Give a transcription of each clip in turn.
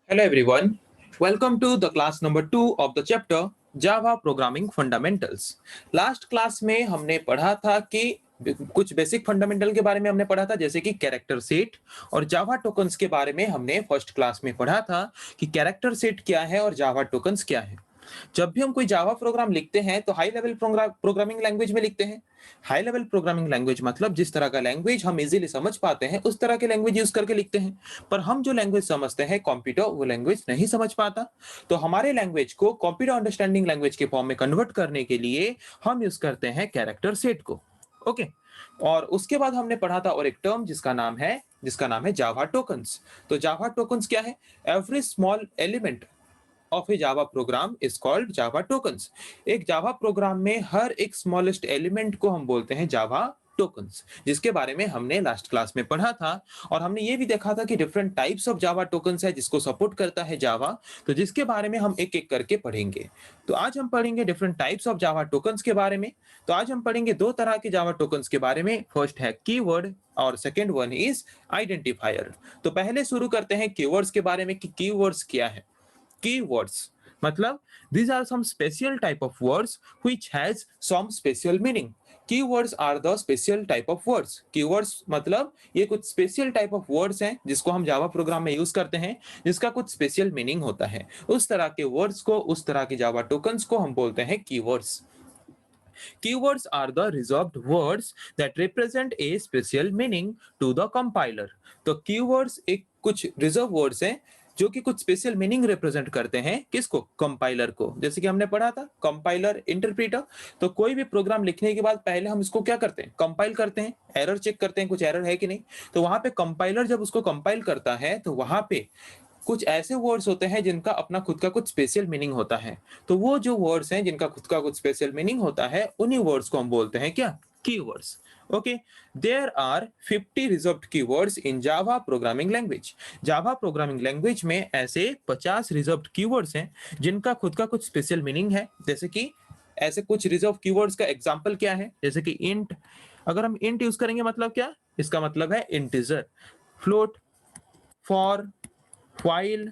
Hello everyone. Welcome to the class number 2 of the chapter Java Programming Fundamentals. Last class में हमने पढ़ा था कि कुछ बेसिक फंडामेंटल के बारे में हमने पढ़ा था, जैसे कि कैरेक्टर सेट, और जावा टोकन्स के बारे में हमने फर्स्ट क्लास में पढ़ा था कि कैरेक्टर सेट क्या है और जावा टोकन्स क्या है। जब भी हम कोई जावा प्रोग्राम लिखते हैं तो हाई लेवल प्रोग्रामिंग लैंग्वेज में लिखते हैं। हाई लेवल प्रोग्रामिंग लैंग्वेज मतलब जिस तरह का लैंग्वेज हम इजीली समझ पाते हैं उस तरह के लैंग्वेज यूज करके लिखते हैं। पर हम जो लैंग्वेज समझते हैं कंप्यूटर वो लैंग्वेज नहीं समझ पाता, तो हमारे लैंग्वेज को कंप्यूटर अंडरस्टैंडिंग लैंग्वेज के फॉर्म में कन्वर्ट करने के लिए हम यूज करते हैं कैरेक्टर सेट को। ओके। और उसके बाद हमने पढ़ा था और एक टर्म जिसका नाम है जावा टोकन्स। तो जावा टोकन्स क्या है? Every small element of A Java program is called Java tokens. एक जावा प्रोग्राम में हर एक स्मॉलेस्ट एलिमेंट को हम बोलते हैं जावा टोकन्स, जिसके बारे में हमने लास्ट क्लास में पढ़ा था। और हमने ये भी देखा था कि different types of Java tokens है जिसको सपोर्ट करता है जावा, तो जिसके बारे में हम एक एक करके पढ़ेंगे। तो आज हम पढ़ेंगे different types of Java tokens के बारे में। तो आज हम पढ़ेंगे दो तरह के जावा टोकन्स के बारे में। फर्स्ट है कीवर्ड और सेकेंड वन इज आइडेंटिफायर। तो पहले शुरू करते हैं कीवर्ड्स के बारे में कि कीवर्ड्स क्या है। keywords मतलब these are some special type of words which has some special meaning. Keywords are the special type of words. Keywords मतलब ये कुछ स्पेशल टाइप ऑफ वर्ड्स हैं जिसको हम जावा प्रोग्राम में यूज करते हैं, जिसका कुछ स्पेशल मीनिंग होता है। उस तरह के वर्ड्स को, उस तरह के जावा टोकन्स को हम बोलते हैं keywords. Keywords are the reserved words that represent a special meaning to the compiler. तो keywords एक कुछ रिजर्व वर्ड्स हैं जो कि कुछ स्पेशल मीनिंग रिप्रेजेंट करते हैं किसको? कंपाइलर को। जैसे कि हमने पढ़ा था कंपाइलर इंटरप्रेटर। तो कोई भी प्रोग्राम लिखने के बाद पहले हम इसको क्या करते हैं? कंपाइल करते हैं, एरर चेक करते हैं कुछ एरर है कि नहीं। तो वहां पे कंपाइलर जब उसको कंपाइल करता है तो वहां पे कुछ ऐसे वर्ड्स होते हैं जिनका अपना खुद का कुछ स्पेशल मीनिंग होता है। तो वो जो वर्ड्स हैं जिनका खुद का कुछ स्पेशल मीनिंग होता है उन्हीं वर्ड्स को हम बोलते हैं क्या? Keywords. Okay. There are 50 reserved keywords in Java programming language. Java programming language में ऐसे 50 रिजर्व्ड कीवर्ड्स हैं जिनका खुद का कुछ स्पेशल मीनिंग है। जैसे कि ऐसे कुछ रिजर्व कीवर्ड्स का एग्जांपल क्या है? जैसे कि इंट। अगर हम इंट यूज करेंगे मतलब क्या? इसका मतलब है integer. Float, for, while,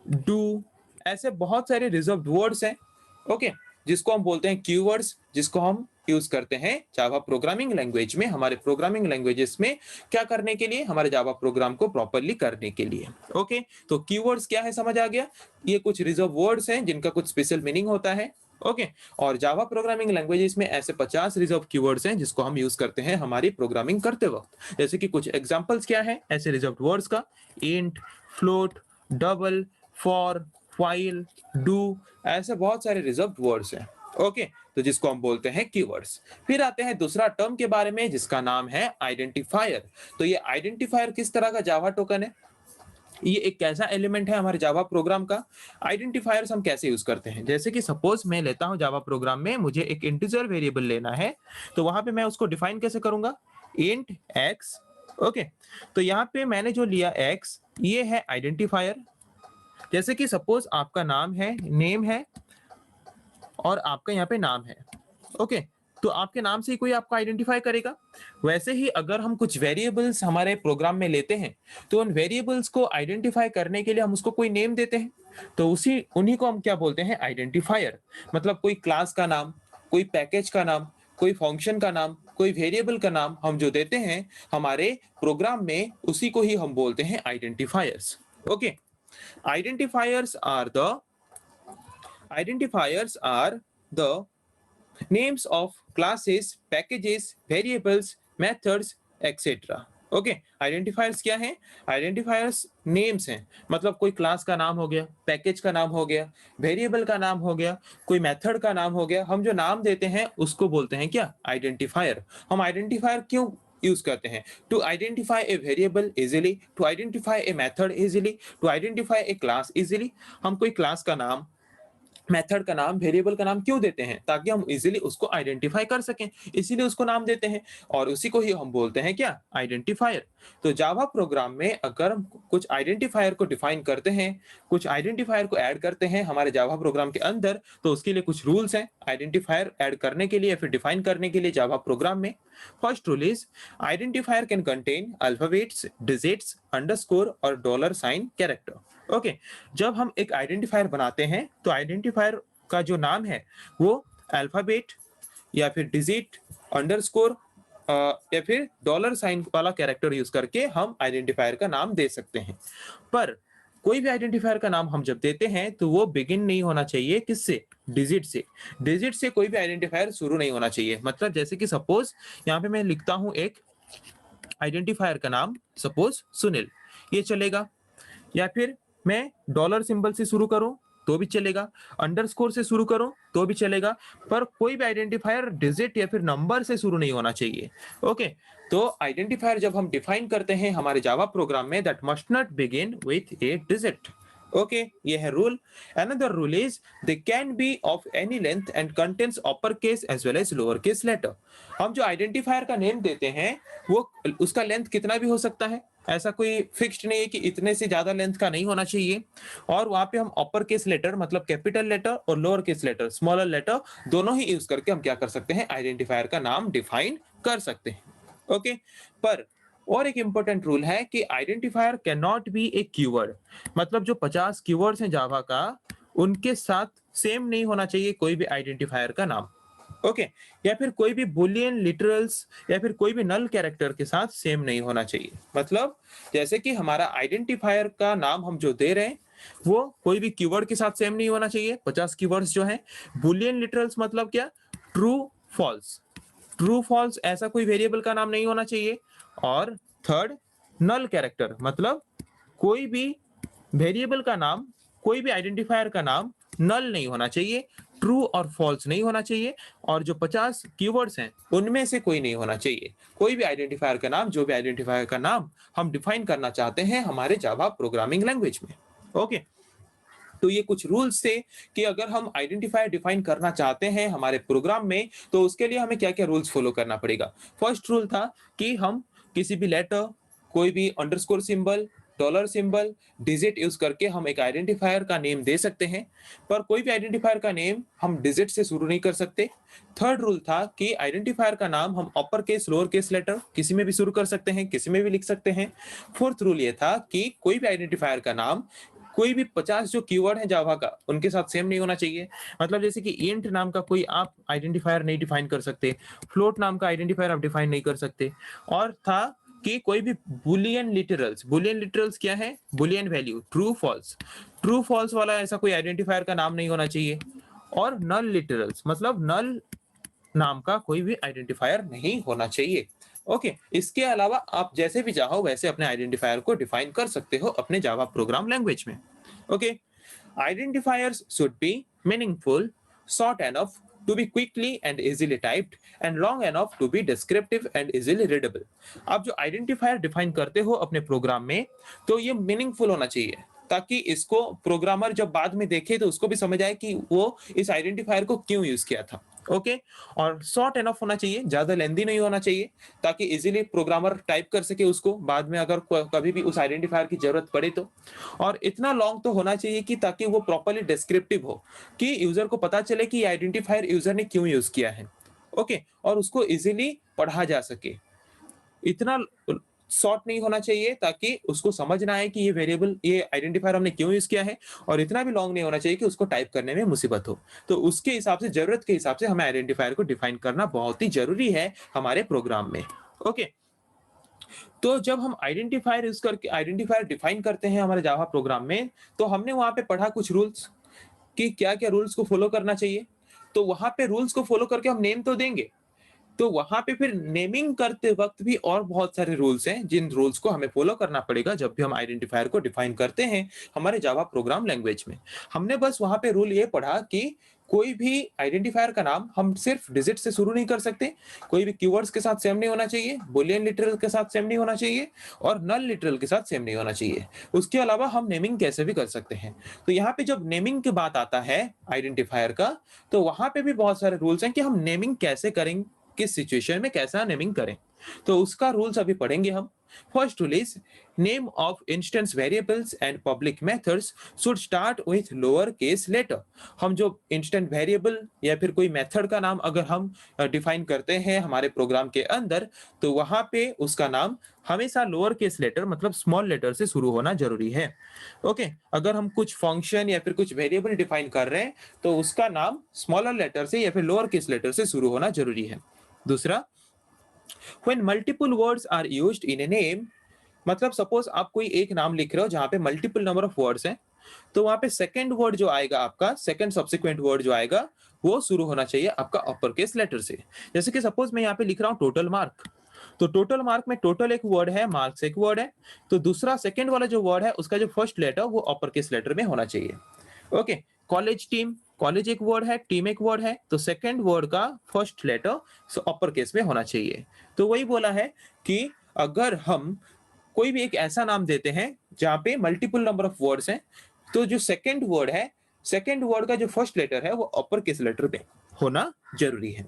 do, ऐसे बहुत सारे रिजर्व्ड वर्ड्स हैं। ओके। जिसको हम बोलते हैं कीवर्ड्स, जिसको हम यूज करते हैं जावा प्रोग्रामिंग लैंग्वेज में, हमारे प्रोग्रामिंग लैंग्वेजेस में क्या करने के लिए? हमारे जावा प्रोग्राम को प्रॉपरली करने के लिए। ओके। तो कीवर्ड्स क्या है समझ आ गया? ये कुछ रिजर्व वर्ड्स हैं जिनका कुछ स्पेशल मीनिंग होता है। ओके। और जावा प्रोग्रामिंग लैंग्वेजेस में ऐसे 50 रिजर्व कीवर्ड्स हैं जिसको हम यूज करते हैं हमारी प्रोग्रामिंग करते वक्त। जैसे कि कुछ एग्जांपल्स क्या है ऐसे रिजर्व वर्ड्स का? Int, float, double, for, while, do, ऐसे बहुत सारे रिजर्व्ड वर्ड्स हैं। ओके। तो जिसको हम बोलते हैं कीवर्ड्स। फिर आते हैं दूसरा टर्म के बारे में जिसका नाम है आइडेंटिफायर। तो ये आइडेंटिफायर किस तरह का जावा टोकन है? ये एक कैसा एलिमेंट है हमारे जावा प्रोग्राम का? आइडेंटिफायर्स हम कैसे यूज करते हैं? जैसे कि सपोज मैं लेता हूं जावा प्रोग्राम में, मुझे एक इंटीजर वेरिएबल लेना है, तो वहां पे मैं उसको डिफाइन कैसे करूंगा? Int x. ओके। तो यहाँ पे मैंने जो लिया एक्स, ये है आइडेंटिफायर। जैसे कि सपोज आपका नाम है, नेम है, और आपका यहाँ पे नाम है। ओके। तो आपके नाम से ही कोई आपको आइडेंटिफाई करेगा। वैसे ही अगर हम कुछ वेरिएबल्स हमारे प्रोग्राम में लेते हैं तो उन वेरिएबल्स को आइडेंटिफाई करने के लिए हम उसको कोई नेम देते हैं, तो उन्हीं को हम क्या बोलते हैं? आइडेंटिफायर। मतलब कोई क्लास का नाम, कोई पैकेज का नाम, कोई फंक्शन का नाम, कोई वेरिएबल का नाम हम जो देते हैं हमारे प्रोग्राम में, उसी को ही हम बोलते हैं identifiers. Okay. Identifiers are the names of classes, packages, variables, methods, etc. Okay. Identifiers क्या है? आइडेंटिफायर्स नेम्स हैं, मतलब कोई क्लास का नाम हो गया, पैकेज का नाम हो गया, वेरिएबल का नाम हो गया, कोई मेथड का नाम हो गया। हम जो नाम देते हैं उसको बोलते हैं क्या? आइडेंटिफायर। हम आइडेंटिफायर क्यों यूज करते हैं? To identify a variable easily, to identify a method easily, to identify a class easily. हम कोई क्लास का नाम, मेथड का नाम, वेरिएबल का नाम क्यों देते हैं? ताकि हम इजीली उसको आइडेंटिफाई कर सकें, इसीलिए उसको नाम देते हैं, और उसी को ही हम बोलते हैं क्या? आइडेंटिफायर। तो जावा प्रोग्राम में अगर हम कुछ आइडेंटिफायर को डिफाइन करते हैं, कुछ आइडेंटिफायर को ऐड करते हैं हमारे जावा प्रोग्राम के अंदर, तो उसके लिए कुछ रूल्स हैं आइडेंटिफायर ऐड करने के लिए, फिर डिफाइन करने के लिए जावा प्रोग्राम में। First rule is identifier can contain alphabets, digits, underscore और डॉलर साइन कैरेक्टर। ओके, जब हम एक आइडेंटिफायर बनाते हैं तो आइडेंटिफायर का जो नाम है वो अल्फाबेट या फिर डिजिट, अंडरस्कोर या फिर डॉलर साइन वाला कैरेक्टर यूज करके हम आइडेंटिफायर का नाम दे सकते हैं। पर कोई भी आइडेंटिफायर का नाम हम जब देते हैं तो वो बिगिन नहीं होना चाहिए किससे? डिजिट से। डिजिट से कोई भी आइडेंटिफायर शुरू नहीं होना चाहिए। मतलब जैसे कि सपोज यहाँ पे मैं लिखता हूं एक आइडेंटिफायर का नाम, सपोज सुनील, ये चलेगा। या फिर मैं डॉलर सिंबल से शुरू करूं तो भी चलेगा, अंडरस्कोर से शुरू करूं तो भी चलेगा, पर कोई भी आइडेंटिफायर डिजिट या फिर नंबर से शुरू नहीं होना चाहिए। ओके, तो आइडेंटिफायर जब हम डिफाइन करते हैं हमारे जावा प्रोग्राम में, that must not begin with a digit. Okay, ये है rule. Another rule is they can be of any length and contains upper case as well as lower case letter. हम जो identifier का name देते हैं वो उसका लेंथ कितना भी हो सकता है, ऐसा कोई फिक्स्ड नहीं है कि इतने से ज्यादा लेंथ का नहीं होना चाहिए। और वहां पे हम अपर केस लेटर मतलब कैपिटल लेटर और lower case letter smaller letter दोनों ही यूज करके हम क्या कर सकते हैं, आइडेंटिफायर का नाम डिफाइन कर सकते हैं। ओके, पर और एक इंपॉर्टेंट रूल है कि identifier can not be A keyword. मतलब जो 50 कीवर्ड्स हैं जावा का, उनके साथ सेम नहीं होना चाहिए कोई भी आइडेंटिफायर का नाम। ओके, या फिर कोई भी बुलियन लिटरल्स या फिर कोई भी नल कैरेक्टर के साथ सेम नहीं होना चाहिए। मतलब जैसे कि हमारा आइडेंटिफायर का नाम हम जो दे रहे हैं वो कोई भी कीवर्ड के साथ सेम नहीं होना चाहिए। 50 कीवर्ड्स जो हैं, बुलियन लिटरल्स मतलब क्या? True false. ट्रू फॉल्स ऐसा कोई वेरिएबल का नाम नहीं होना चाहिए। और थर्ड, नल कैरेक्टर मतलब कोई भी वेरिएबल का नाम, कोई भी आइडेंटिफायर का नाम नल नहीं होना चाहिए, ट्रू और फॉल्स नहीं होना चाहिए। और जो 50 कीवर्ड्स हैं उनमें से कोई नहीं होना चाहिए। कोई भी आइडेंटिफायर का नाम, जो भी आइडेंटिफायर का नाम हम डिफाइन करना चाहते हैं हमारे जावा प्रोग्रामिंग लैंग्वेज में। ओके, तो ये कुछ रूल्स थे कि अगर हम आइडेंटिफायर डिफाइन करना चाहते हैं हमारे प्रोग्राम में तो उसके लिए हमें क्या क्या रूल्स फॉलो करना पड़ेगा। फर्स्ट रूल था कि हम किसी भी लेटर, कोई भी underscore symbol, dollar symbol, digit use करके हम एक आइडेंटिफायर का नेम दे सकते हैं, पर कोई भी आइडेंटिफायर का नेम हम डिजिट से शुरू नहीं कर सकते। थर्ड रूल था कि आइडेंटिफायर का नाम हम upper case lower case letter किसी में भी शुरू कर सकते हैं, किसी में भी लिख सकते हैं। फोर्थ रूल ये था कि कोई भी आइडेंटिफायर का नाम कोई भी 50 जो कीवर्ड है जावा का उनके साथ सेम नहीं होना चाहिए। मतलब जैसे कि इंट नाम का कोई आप आइडेंटिफायर नहीं डिफाइन कर सकते, फ्लोट नाम का आइडेंटिफायर आप डिफाइन नहीं कर सकते। और था कि कोई भी बुलियन लिटरल्स, बुलियन लिटरल्स क्या है? Boolean value, true false, true false वाला ऐसा कोई आइडेंटिफायर का नाम नहीं होना चाहिए। और नल लिटरल्स मतलब नल नाम का कोई भी आइडेंटिफायर नहीं होना चाहिए। ओके, इसके अलावा आप जैसे भी चाहो वैसे अपने आइडेंटिफायर को डिफाइन कर सकते हो अपने जावा प्रोग्राम लैंग्वेज में। Okay, identifiers should be meaningful, short enough to be quickly and easily typed and long enough to be descriptive and easily readable। आप जो आइडेंटिफायर डिफाइन करते हो अपने प्रोग्राम में तो ये मीनिंगफुल होना चाहिए ताकि इसको प्रोग्रामर जब बाद में देखे तो उसको भी समझ आए कि वो इस आइडेंटिफायर को क्यों यूज किया था। ओके, और शॉर्ट एनफ होना चाहिए, ज्यादा लेंदी नहीं होना चाहिए ताकि इजीली प्रोग्रामर टाइप कर सके उसको बाद में अगर कभी भी उस आइडेंटिफायर की जरूरत पड़े तो। और इतना लॉन्ग तो होना चाहिए कि ताकि वो प्रॉपर्ली डिस्क्रिप्टिव हो कि यूजर को पता चले कि आइडेंटिफायर यूजर ने क्यों यूज किया है। ओके, और उसको इजीली पढ़ा जा सके। इतना शॉर्ट नहीं होना चाहिए ताकि उसको समझ ना आए कि ये वेरिएबल, ये आइडेंटिफायर हमने क्यों यूज किया है, और इतना भी लॉन्ग नहीं होना चाहिए कि उसको टाइप करने में मुसीबत हो। तो उसके हिसाब से, जरूरत के हिसाब से हमें आइडेंटिफायर को डिफाइन करना बहुत ही जरूरी है हमारे प्रोग्राम में। ओके, तो जब हम आइडेंटिफायर यूज करके आइडेंटिफायर डिफाइन करते हैं हमारे जावा प्रोग्राम में तो हमने वहां पे पढ़ा कुछ रूल्स कि क्या क्या रूल्स को फॉलो करना चाहिए। तो वहां पे रूल्स को फॉलो करके हम नेम तो देंगे, तो वहां पे फिर नेमिंग करते वक्त भी और बहुत सारे रूल्स हैं जिन रूल्स को हमें फॉलो करना पड़ेगा जब भी हम आइडेंटिफायर को डिफाइन करते हैं हमारे जावा प्रोग्राम लैंग्वेज में। हमने बस वहां पे रूल ये पढ़ा कि कोई भी आइडेंटिफायर का नाम हम सिर्फ डिजिट से शुरू नहीं कर सकते, कोई भी कीवर्ड्स के साथ सेम नहीं होना चाहिए, बुलियन लिटरल के साथ सेम नहीं होना चाहिए, और नल लिटरल के साथ सेम नहीं होना चाहिए। उसके अलावा हम नेमिंग कैसे भी कर सकते हैं। तो यहाँ पे जब नेमिंग की बात आता है आइडेंटिफायर का, तो वहां पे भी बहुत सारे रूल्स हैं कि हम नेमिंग कैसे करेंगे, किस सिचुएशन में कैसा नेमिंग करें। तो उसका रूल्स अभी पढ़ेंगे हम। First rule is name of instance variables and public methods should start with lower case letter. हम जो इंस्टेंट वेरिएबल या फिर कोई मेथड का नाम अगर हम डिफाइन करते हैं हमारे प्रोग्राम के अंदर, तो वहां पे उसका नाम हमेशा लोअर केस लेटर मतलब स्मॉल लेटर से शुरू होना जरूरी है। ओके, अगर हम कुछ फंक्शन या फिर कुछ वेरिएबल डिफाइन कर रहे हैं तो उसका नाम स्मॉलर लेटर से या फिर लोअर केस लेटर से शुरू होना जरूरी है। दूसरा, when multiple words are used in a name, मतलब सपोज आप कोई एक नाम लिख रहे हो जहां पे मल्टीपल नंबर ऑफ वर्ड्स हैं, तो वहां पे सेकंड वर्ड जो आएगा आपका, सेकंड सब्सिक्वेंट वर्ड जो आएगा वो शुरू होना चाहिए आपका अपर केस लेटर से। जैसे कि सपोज मैं यहाँ पे लिख रहा हूँ टोटल मार्क, तो टोटल मार्क में टोटल एक वर्ड है, मार्क्स एक वर्ड है, तो दूसरा सेकंड वाला जो वर्ड है उसका जो फर्स्ट लेटर वो अपर केस लेटर में होना चाहिए। ओके, कॉलेज टीम, कॉलेज एक वर्ड है, टीम एक वर्ड है, तो सेकंड वर्ड का फर्स्ट लेटर अपर केस में होना चाहिए। तो वही बोला है कि अगर हम कोई भी एक ऐसा नाम देते हैं जहां पे मल्टीपल नंबर ऑफ वर्ड्स हैं, तो जो सेकंड वर्ड है, सेकंड वर्ड का जो फर्स्ट लेटर है वो अपर केस लेटर में होना जरूरी है।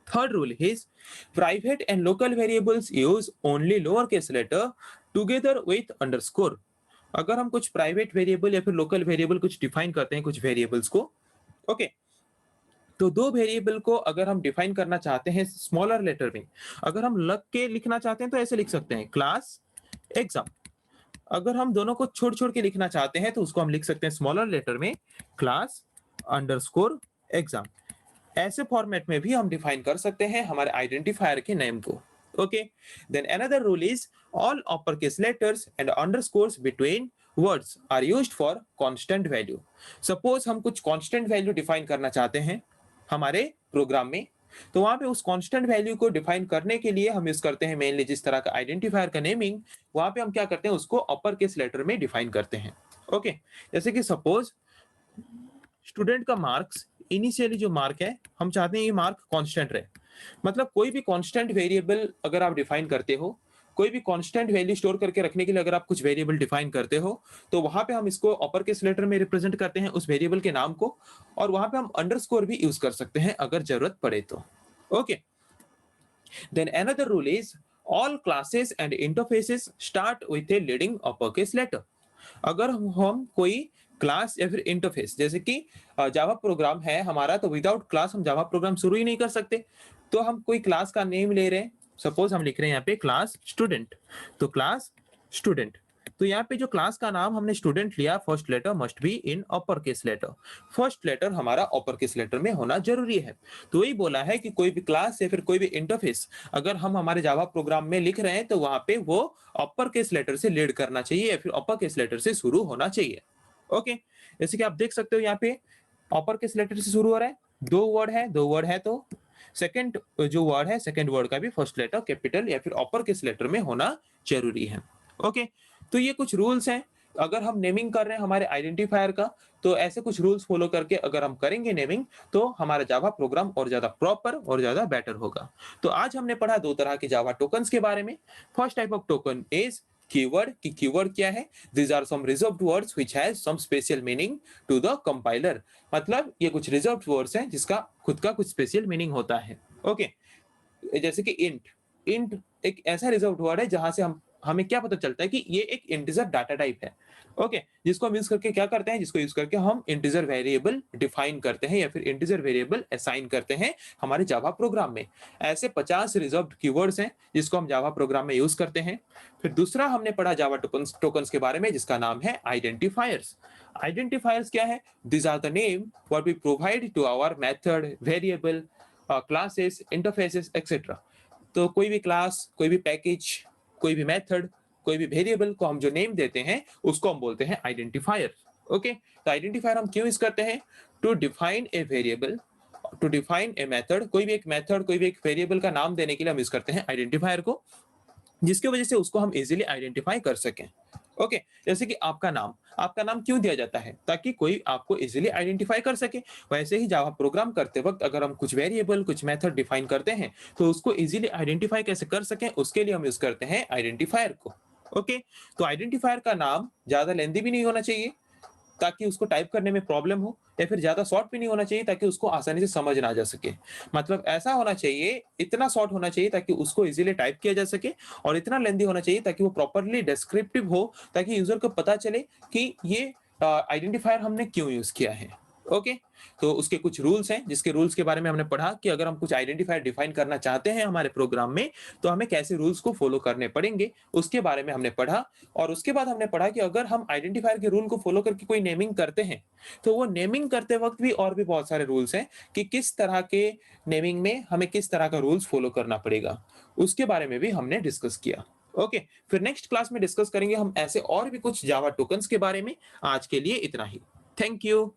Third rule is private and local variables use only lowercase letter together with underscore। अगर हम कुछ प्राइवेट वेरिएबल या फिर लोकल वेरिएबल कुछ डिफाइन करते हैं कुछ वेरिएबल्स को, ओके, तो दो वेरिएबल को अगर हम डिफाइन करना चाहते हैं स्मॉलर लेटर में, अगर हम लग के लिखना चाहते हैं तो ऐसे लिख सकते हैं क्लास एग्जाम। अगर हम दोनों को छोड़ छोड़ के लिखना चाहते हैं तो उसको हम लिख सकते हैं स्मॉलर लेटर में क्लास अंडरस्कोर एग्जाम। ऐसे फॉर्मेट में भी हम डिफाइन कर सकते हैं हमारे आइडेंटिफायर के नेम को। Okay, then another rule is all upper case letters and underscores between words are used for constant value. Suppose हम कुछ कांस्टेंट वैल्यू डिफाइन करना चाहते हैं हमारे प्रोग्राम में, तो वहां पे उस कांस्टेंट वैल्यू को डिफाइन करने के लिए हम यूज करते हैं मेनली जिस तरह का आइडेंटिफायर का नेमिंग, वहां पे हम क्या करते हैं उसको अपर केस लेटर में डिफाइन करते हैं। ओके, जैसे कि सपोज स्टूडेंट का मार्क्स, इनिशियली जो मार्क है हम चाहते हैं ये मार्क कांस्टेंट रहे, मतलब कोई भी कांस्टेंट वेरिएबल अगर आप डिफाइन करते हो, कोई भी कांस्टेंट वैल्यू स्टोर करके रखने के लिए अगर आप कुछ वेरिएबल डिफाइन करते हो, तो वहां पे हम इसको अपर केस लेटर में रिप्रेजेंट करते हैं उस वेरिएबल के नाम को, और वहां पे हम अंडरस्कोर भी यूज कर सकते हैं अगर जरूरत पड़े तो। Okay, then another rule is all classes and interfaces start with a leading upper case letter. अगर हम कोई क्लास या फिर इंटरफेस, जैसे कि जावा प्रोग्राम है हमारा, तो विदाउट क्लास हम जावा प्रोग्राम शुरू ही नहीं कर सकते। तो हम कोई क्लास का नेम ले रहे हैं, सपोज हम लिख रहे हैं यहाँ पे क्लास स्टूडेंट, तो क्लास स्टूडेंट, तो यहाँ पे जो क्लास का नाम हमने स्टूडेंट लिया, first letter must be in upper case letter, first letter हमारा अपर केस लेटर में होना जरूरी है। तो वही बोला है कि कोई भी क्लास या फिर कोई भी इंटरफेस अगर हम हमारे जावा प्रोग्राम में लिख रहे हैं तो वहां पे वो अपर केस लेटर से लीड करना चाहिए या फिर अपर केस लेटर से शुरू होना चाहिए। ओके, जैसे कि आप देख सकते हो यहाँ पे अपर केस लेटर से शुरू हो रहा है, दो वर्ड है तो सेकंड जो वर्ड है सेकंड वर्ड का भी फर्स्ट लेटर कैपिटल या फिर अपर केस लेटर में होना जरूरी है। ओके, तो ये कुछ रूल्स हैं। अगर हम नेमिंग कर रहे हैं हमारे आइडेंटिफायर का, तो ऐसे कुछ रूल्स फॉलो करके अगर हम करेंगे नेमिंग, तो हमारा जावा प्रोग्राम और ज्यादा प्रॉपर और ज्यादा बेटर होगा। तो आज हमने पढ़ा दो तरह के जावा टोकन्स के बारे में। First type of token is keyword, कि कीवर्ड क्या है, these are some reserved words which has some special meaning to the compiler। मतलब ये कुछ रिजर्व्ड वर्ड्स हैं जिसका खुद का कुछ स्पेशल मीनिंग होता है। ओके, जैसे कि इंट एक ऐसा रिजर्व्ड वर्ड है जहां से हमें क्या पता चलता है कि ये एक इंटीजर डाटा टाइप है। ओके, जिसको हम यूज करके क्या करते हैं, जिसको यूज करके हम इंटीजर वेरिएबल डिफाइन करते हैं या फिर इंटीजर वेरिएबल असाइन करते हैं हमारे जावा प्रोग्राम में। ऐसे 50 रिजर्व्ड कीवर्ड्स हैं जिसको हम जावा प्रोग्राम में यूज करते हैं। फिर दूसरा हमने पढ़ा जावा टोकन्स के बारे में जिसका नाम है आइडेंटिफायर्स। आइडेंटिफायर्स क्या है, this are the name what we provide to our method, variable, classes, interfaces etcetera. तो कोई भी क्लास, कोई भी पैकेज, कोई भी मेथड, कोई भी वेरिएबल को हम जो नेम देते हैं उसको हम बोलते हैं आइडेंटिफायर। ओके, तो आइडेंटिफायर हम क्यों यूज करते हैं, to define a variable, to define a method, कोई भी एक मेथड, कोई भी एक वेरिएबल का नाम देने के लिए हम यूज करते हैं आइडेंटिफायर को, जिसकी वजह से उसको हम इजीली आइडेंटिफाई कर सकें। ओके, जैसे कि आपका नाम क्यों दिया जाता है, ताकि कोई आपको इजीली आइडेंटिफाई कर सके। वैसे ही जावा प्रोग्राम करते वक्त अगर हम कुछ वेरिएबल, कुछ मेथड डिफाइन करते हैं तो उसको इजीली आइडेंटिफाई कैसे कर सकें, उसके लिए हम यूज करते हैं आइडेंटिफायर को। ओके, तो आइडेंटिफायर का नाम ज्यादा लेंथी भी नहीं होना चाहिए, ताकि उसको टाइप करने में प्रॉब्लम हो, या फिर ज़्यादा शॉर्ट भी नहीं होना चाहिए ताकि उसको आसानी से समझ ना आ जा सके। मतलब ऐसा होना चाहिए, इतना शॉर्ट होना चाहिए ताकि उसको ईज़िली टाइप किया जा सके, और इतना लेंथी होना चाहिए ताकि वो प्रॉपर्ली डिस्क्रिप्टिव हो, ताकि यूज़र को पता चले कि ये आइडेंटिफायर हमने क्यों यूज़ किया है। ओके? तो उसके कुछ रूल्स हैं, जिसके रूल्स के बारे में हमने पढ़ा कि अगर हम कुछ आइडेंटिफायर डिफाइन करना चाहते हैं हमारे प्रोग्राम में, तो हमें कैसे रूल्स को फॉलो करने पड़ेंगे, उसके बारे में हमने पढ़ा। और उसके बाद हमने पढ़ा कि अगर हम आइडेंटिफायर के रूल को फॉलो करके कोई नेमिंग करते हैं, तो वो नेमिंग करते वक़्त भी और भी बहुत सारे रूल्स हैं कि किस तरह के नेमिंग में हमें किस तरह का रूल्स फॉलो करना पड़ेगा। उसके बारे में भी हमने डिस्कस किया। ओके, फिर नेक्स्ट क्लास में डिस्कस करेंगे हम ऐसे और भी कुछ जावा टोकन्स के बारे में। आज के लिए इतना ही। Thank you.